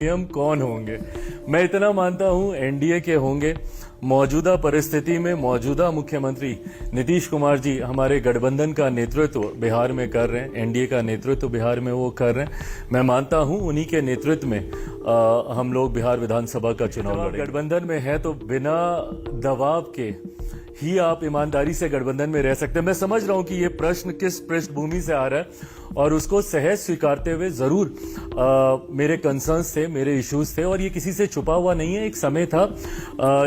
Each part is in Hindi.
सीएम कौन होंगे? मैं इतना मानता हूं एनडीए के होंगे। मौजूदा परिस्थिति में मौजूदा मुख्यमंत्री नीतीश कुमार जी हमारे गठबंधन का नेतृत्व बिहार में कर रहे हैं, एनडीए का नेतृत्व बिहार में वो कर रहे हैं। मैं मानता हूं उन्हीं के नेतृत्व में हम लोग बिहार विधानसभा का चुनाव लड़ेंगे। गठबंधन में है तो बिना दबाव के ही आप ईमानदारी से गठबंधन में रह सकते हैं। मैं समझ रहा हूं कि ये प्रश्न किस पृष्ठभूमि से आ रहा है और उसको सहज स्वीकारते हुए जरूर मेरे कंसर्न्स थे, मेरे इश्यूज थे और ये किसी से छुपा हुआ नहीं है। एक समय था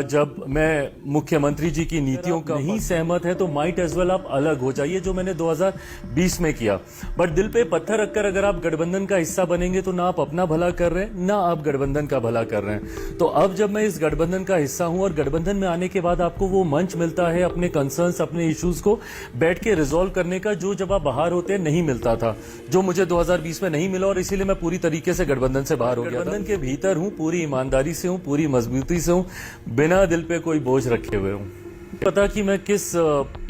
जब मैं मुख्यमंत्री जी की नीतियों का नहीं सहमत है तो माइट एज वेल आप अलग हो जाइए, जो मैंने 2020 में किया। बट दिल पे पत्थर रखकर अगर आप गठबंधन का हिस्सा बनेंगे तो ना आप अपना भला कर रहे हैं ना आप गठबंधन का भला कर रहे हैं। तो अब जब मैं इस गठबंधन का हिस्सा हूं और गठबंधन में आने के बाद आपको वो मंच मिलता है अपने कंसर्न्स, अपने इश्यूज को बैठ के रिजॉल्व करने का, जो जब आप बाहर होते नहीं मिलता था, जो मुझे 2020 में नहीं मिला और इसीलिए मैं पूरी तरीके से गठबंधन से बाहर हो गया। गठबंधन के भीतर हूं, पूरी ईमानदारी से हूं, पूरी मजबूती से हूं, बिना दिल पे कोई बोझ रखे हुए हूं। पता कि मैं किस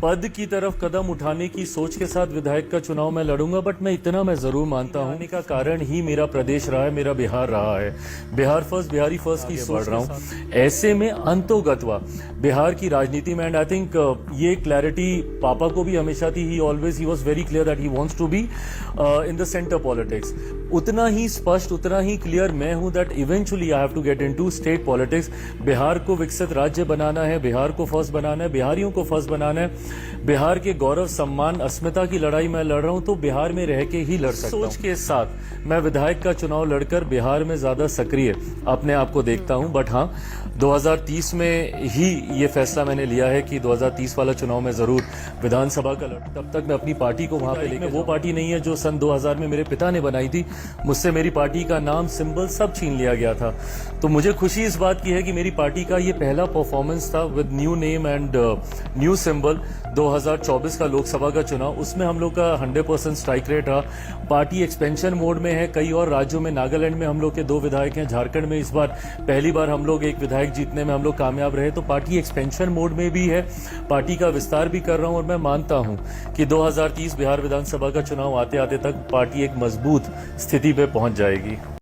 पद की तरफ कदम उठाने की सोच के साथ विधायक का चुनाव में लड़ूंगा, बट मैं इतना मैं जरूर मानता हूं का कारण ही मेरा प्रदेश रहा है, मेरा बिहार रहा है। बिहार फर्स्ट, बिहारी फर्स्ट की सोच रहा हूं। ऐसे में अंतोगत्वा बिहार की राजनीति में, एंड आई थिंक ये क्लैरिटी पापा को भी हमेशा थी। He was very clear that he wants to be in the centre politics. उतना ही स्पष्ट, उतना ही क्लियर मैं हूं that eventually I have to get into state politics. Bihar को विकसित राज्य बनाना है, बिहार को फर्स्ट बनाना है, बिहारियों को फर्स्ट बनाना है। बिहार के गौरव, सम्मान, अस्मिता की लड़ाई मैं लड़ रहा हूं तो बिहार में रह के ही लड़ सकता हूं। सोच के साथ मैं विधायक का चुनाव लड़कर बिहार में ज्यादा सक्रिय अपने आप को देखता हूं। बट हाँ, 2030 में ही ये फैसला मैंने लिया है कि 2030 वाला चुनाव में जरूर विधानसभा का लड़। तब तक मैं अपनी पार्टी को वहां पे लेकर, वो पार्टी नहीं है जो सन 2000 में मेरे पिता ने बनाई थी। मुझसे मेरी पार्टी का नाम, सिंबल सब छीन लिया गया था। तो मुझे खुशी इस बात की है कि मेरी पार्टी का ये पहला परफॉर्मेंस था with new name and new symbol. 2024 का लोकसभा का चुनाव, उसमें हम लोग का 100% स्ट्राइक रेट रहा। पार्टी एक्सपेंशन मोड में है। कई और राज्यों में, नागालैंड में हम लोग के 2 विधायक हैं, झारखंड में इस बार पहली बार हम लोग एक विधायक जीतने में हम लोग कामयाब रहे। तो पार्टी एक्सपेंशन मोड में भी है, पार्टी का विस्तार भी कर रहा हूं और मैं मानता हूं कि 2030 बिहार विधानसभा का चुनाव आते आते तक पार्टी एक मजबूत स्थिति पे पहुंच जाएगी।